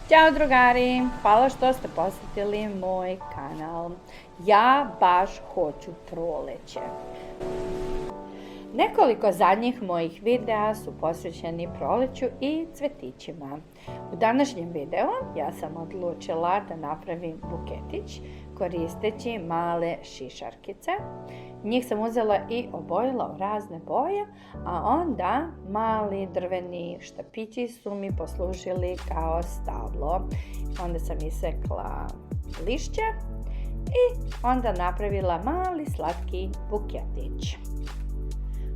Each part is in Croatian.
Ćao drugari, hvala što ste posjetili moj kanal. Ja baš hoću proleće. Nekoliko zadnjih mojih videa su posvećeni proleću i cvetićima. U današnjem videu ja sam odlučila da napravim buketić koristeći male šišarkice. Njih sam uzela i obojila u razne boje, a onda mali drveni štapići su mi poslužili kao stablo. Onda sam isekla lišće i onda napravila mali slatki buketić.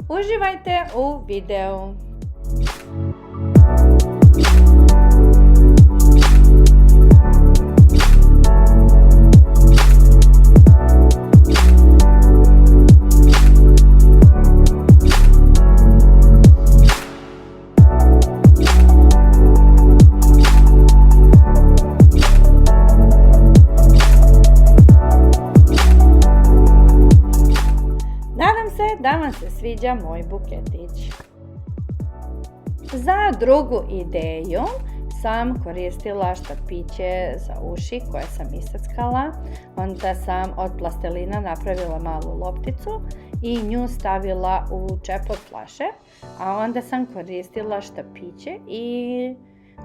Uživajte u videu! Da vam se sviđa moj buketić. Za drugu ideju sam koristila štapiće za uši koje sam iseckala. Onda sam od plastelina napravila malu lopticu i nju stavila u čep od flaše, a onda sam koristila štapiće i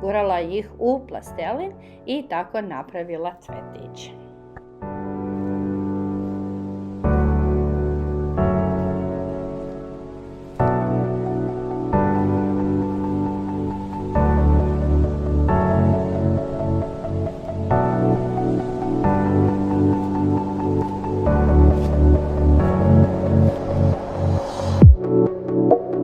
gurala ih u plastelin i tako napravila cvetić.